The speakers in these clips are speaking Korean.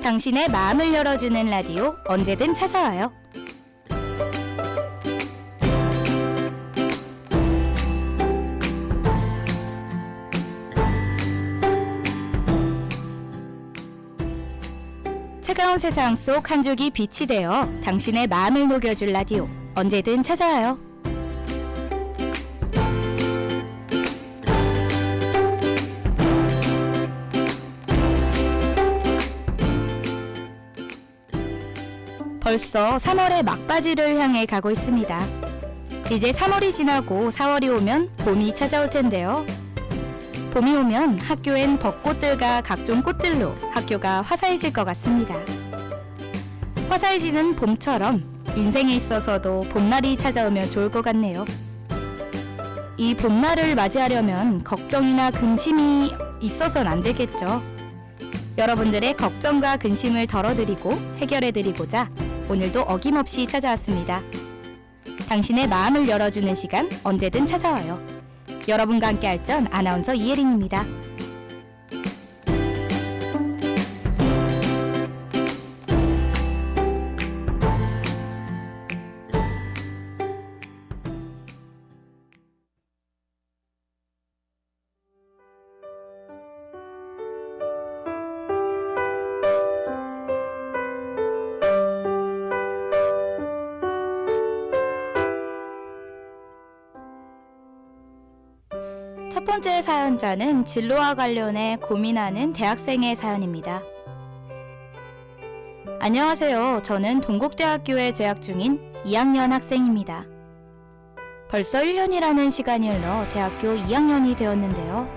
당신의 마음을 열어주는 라디오 언제든 찾아와요. 차가운 세상 속 한 줄기 빛이 되어 당신의 마음을 녹여줄 라디오 언제든 찾아와요. 벌써 3월의 막바지를 향해 가고 있습니다. 이제 3월이 지나고 4월이 오면 봄이 찾아올 텐데요. 봄이 오면 학교엔 벚꽃들과 각종 꽃들로 학교가 화사해질 것 같습니다. 화사해지는 봄처럼 인생에 있어서도 봄날이 찾아오면 좋을 것 같네요. 이 봄날을 맞이하려면 걱정이나 근심이 있어서는 안 되겠죠. 여러분들의 걱정과 근심을 덜어드리고 해결해드리고자 오늘도 어김없이 찾아왔습니다. 당신의 마음을 열어주는 시간 언제든 찾아와요. 여러분과 함께할 전 아나운서 이혜린입니다. 첫 번째 사연자는 진로와 관련해 고민하는 대학생의 사연입니다. 안녕하세요. 저는 동국대학교에 재학 중인 2학년 학생입니다. 벌써 1년이라는 시간이 흘러 대학교 2학년이 되었는데요.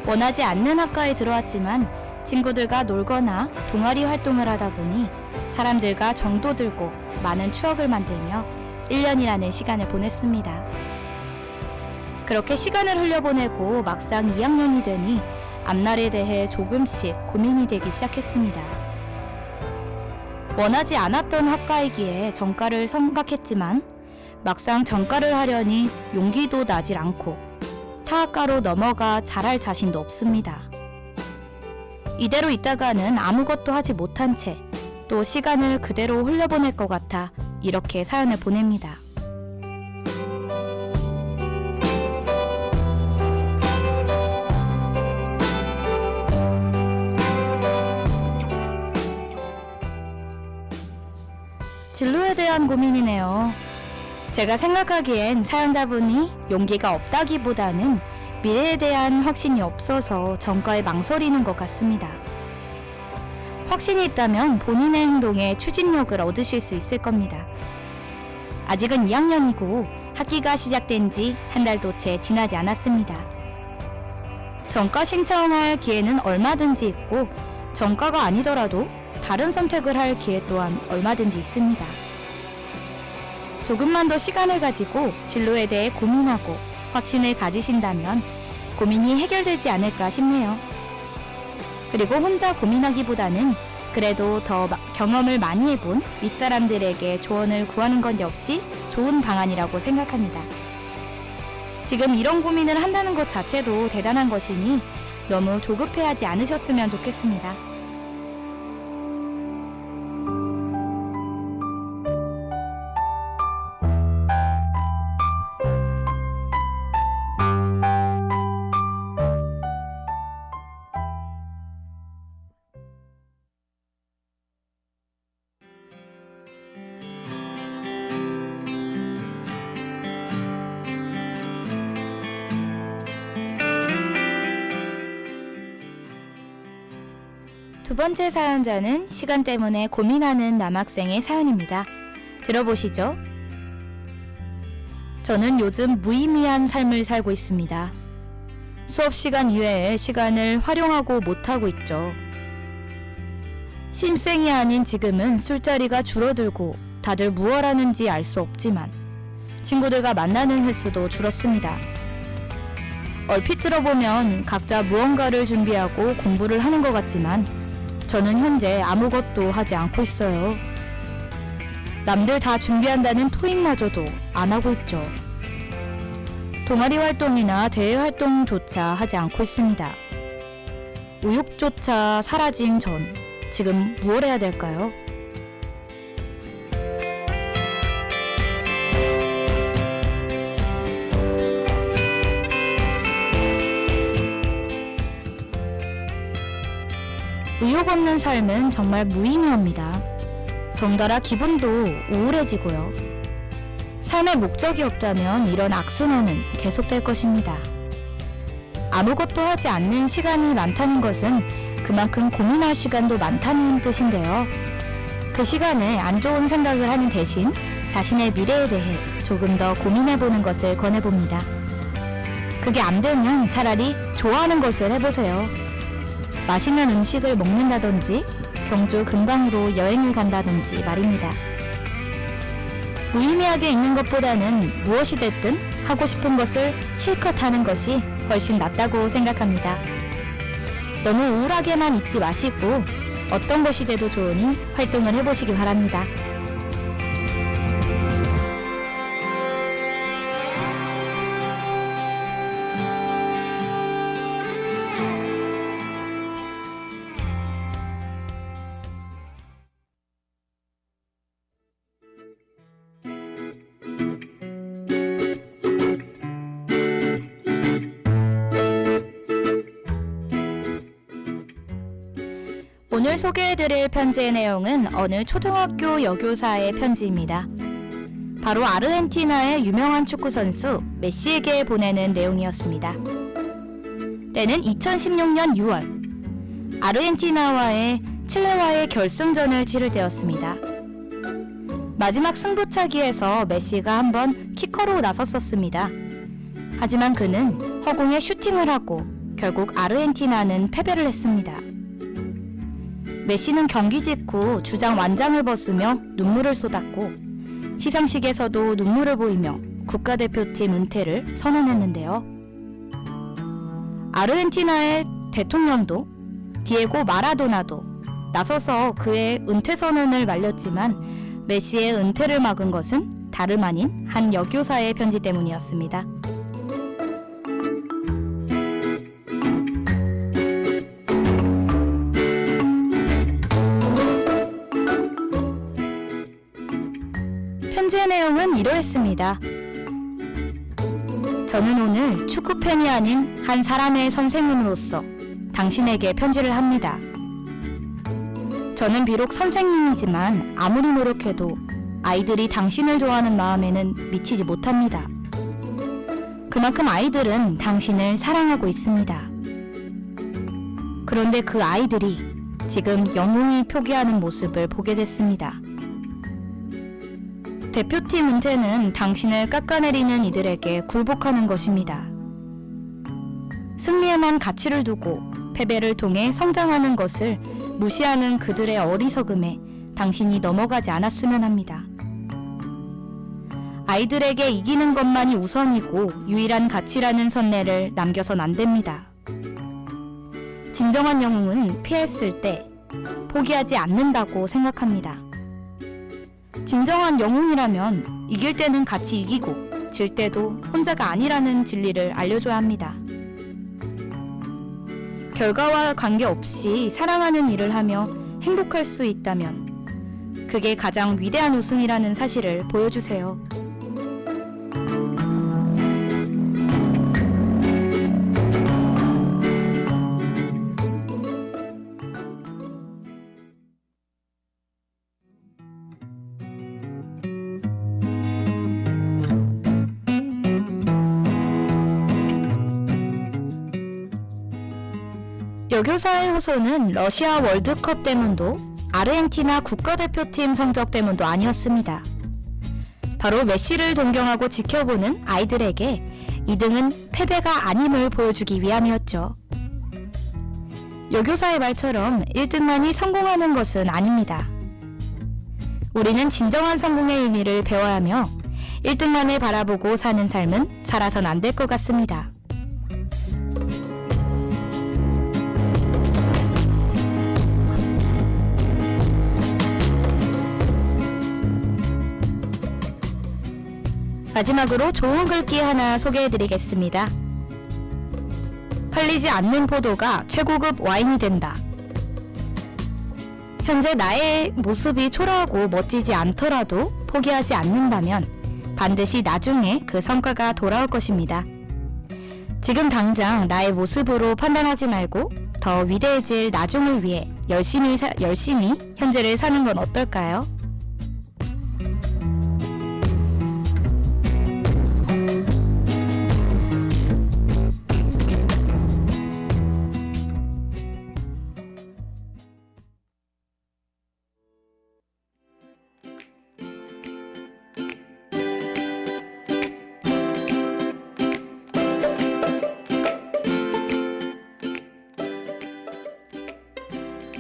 원하지 않는 학과에 들어왔지만 친구들과 놀거나 동아리 활동을 하다 보니 사람들과 정도 들고 많은 추억을 만들며 1년이라는 시간을 보냈습니다. 그렇게 시간을 흘려보내고 막상 2학년이 되니 앞날에 대해 조금씩 고민이 되기 시작했습니다. 원하지 않았던 학과이기에 전과를 생각했지만 막상 전과를 하려니 용기도 나질 않고 타 학과로 넘어가 잘할 자신도 없습니다. 이대로 있다가는 아무것도 하지 못한 채 또 시간을 그대로 흘려보낼 것 같아 이렇게 사연을 보냅니다. 진로에 대한 고민이네요. 제가 생각하기엔 사연자분이 용기가 없다기보다는 미래에 대한 확신이 없어서 전과에 망설이는 것 같습니다. 확신이 있다면 본인의 행동에 추진력을 얻으실 수 있을 겁니다. 아직은 2학년이고 학기가 시작된 지 한 달도 채 지나지 않았습니다. 전과 신청할 기회는 얼마든지 있고 전과가 아니더라도 다른 선택을 할 기회 또한 얼마든지 있습니다. 조금만 더 시간을 가지고 진로에 대해 고민하고 확신을 가지신다면 고민이 해결되지 않을까 싶네요. 그리고 혼자 고민하기보다는 그래도 더 경험을 많이 해본 윗사람들에게 조언을 구하는 건 역시 좋은 방안이라고 생각합니다. 지금 이런 고민을 한다는 것 자체도 대단한 것이니 너무 조급해하지 않으셨으면 좋겠습니다. 두 번째 사연자는 시간 때문에 고민하는 남학생의 사연입니다. 들어보시죠. 저는 요즘 무의미한 삶을 살고 있습니다. 수업 시간 이외에 시간을 활용하고 못하고 있죠. 심생이 아닌 지금은 술자리가 줄어들고 다들 무얼 하는지 알 수 없지만 친구들과 만나는 횟수도 줄었습니다. 얼핏 들어보면 각자 무언가를 준비하고 공부를 하는 것 같지만 저는 현재 아무것도 하지 않고 있어요. 남들 다 준비한다는 토익마저도 안 하고 있죠. 동아리 활동이나 대외 활동조차 하지 않고 있습니다. 의욕조차 사라진 전 지금 무엇 해야 될까요? 의욕 없는 삶은 정말 무의미합니다. 덩달아 기분도 우울해지고요. 삶의 목적이 없다면 이런 악순환은 계속될 것입니다. 아무것도 하지 않는 시간이 많다는 것은 그만큼 고민할 시간도 많다는 뜻인데요. 그 시간에 안 좋은 생각을 하는 대신 자신의 미래에 대해 조금 더 고민해보는 것을 권해봅니다. 그게 안 되면 차라리 좋아하는 것을 해보세요. 맛있는 음식을 먹는다든지 경주 근방으로 여행을 간다든지 말입니다. 무의미하게 있는 것보다는 무엇이 됐든 하고 싶은 것을 실컷 하는 것이 훨씬 낫다고 생각합니다. 너무 우울하게만 있지 마시고 어떤 것이 돼도 좋으니 활동을 해보시기 바랍니다. 오늘 소개해드릴 편지의 내용은 어느 초등학교 여교사의 편지입니다. 바로 아르헨티나의 유명한 축구선수 메시에게 보내는 내용이었습니다. 때는 2016년 6월, 아르헨티나와의 칠레와의 결승전을 치를 때였습니다. 마지막 승부차기에서 메시가 한번 키커로 나섰었습니다. 하지만 그는 허공에 슈팅을 하고 결국 아르헨티나는 패배를 했습니다. 메시는 경기 직후 주장 완장을 벗으며 눈물을 쏟았고 시상식에서도 눈물을 보이며 국가대표팀 은퇴를 선언했는데요. 아르헨티나의 대통령도 디에고 마라도나도 나서서 그의 은퇴 선언을 말렸지만 메시의 은퇴를 막은 것은 다름 아닌 한 여교사의 편지 때문이었습니다. 편지의 내용은 이러했습니다. 저는 오늘 축구팬이 아닌 한 사람의 선생님으로서 당신에게 편지를 합니다. 저는 비록 선생님이지만 아무리 노력해도 아이들이 당신을 좋아하는 마음에는 미치지 못합니다. 그만큼 아이들은 당신을 사랑하고 있습니다. 그런데 그 아이들이 지금 영웅이 표기하는 모습을 보게 됐습니다. 대표팀 은퇴는 당신을 깎아내리는 이들에게 굴복하는 것입니다. 승리에만 가치를 두고 패배를 통해 성장하는 것을 무시하는 그들의 어리석음에 당신이 넘어가지 않았으면 합니다. 아이들에게 이기는 것만이 우선이고 유일한 가치라는 선례를 남겨선 안 됩니다. 진정한 영웅은 피했을 때 포기하지 않는다고 생각합니다. 진정한 영웅이라면 이길 때는 같이 이기고 질 때도 혼자가 아니라는 진리를 알려줘야 합니다. 결과와 관계없이 사랑하는 일을 하며 행복할 수 있다면 그게 가장 위대한 우승이라는 사실을 보여주세요. 여교사의 호소는 러시아 월드컵 때문도 아르헨티나 국가대표팀 성적 때문도 아니었습니다. 바로 메시를 동경하고 지켜보는 아이들에게 2등은 패배가 아님을 보여주기 위함이었죠. 여교사의 말처럼 1등만이 성공하는 것은 아닙니다. 우리는 진정한 성공의 의미를 배워야 하며 1등만을 바라보고 사는 삶은 살아선 안 될 것 같습니다. 마지막으로 좋은 글귀 하나 소개해드리겠습니다. 팔리지 않는 포도가 최고급 와인이 된다. 현재 나의 모습이 초라하고 멋지지 않더라도 포기하지 않는다면 반드시 나중에 그 성과가 돌아올 것입니다. 지금 당장 나의 모습으로 판단하지 말고 더 위대해질 나중을 위해 열심히 현재를 사는 건 어떨까요?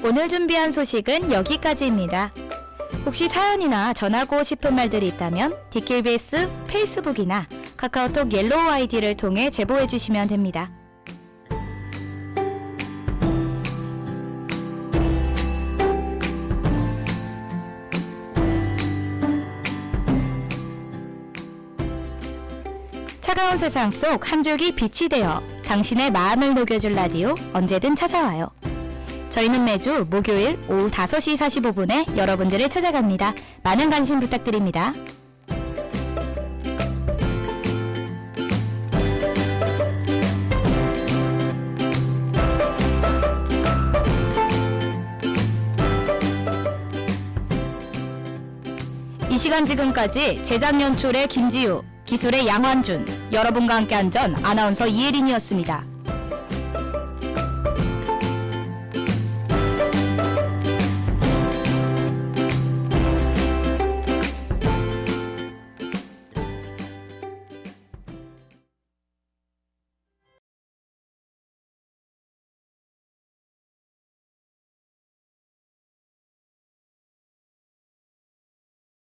오늘 준비한 소식은 여기까지입니다. 혹시 사연이나 전하고 싶은 말들이 있다면 DKBS 페이스북이나 카카오톡 옐로우 아이디를 통해 제보해 주시면 됩니다. 차가운 세상 속 한 줄기 빛이 되어 당신의 마음을 녹여줄 라디오 언제든 찾아와요. 저희는 매주 목요일 오후 5시 45분에 여러분들을 찾아갑니다. 많은 관심 부탁드립니다. 이 시간 지금까지 제작 연출의 김지우, 기술의 양환준, 여러분과 함께한 전 아나운서 이혜린이었습니다.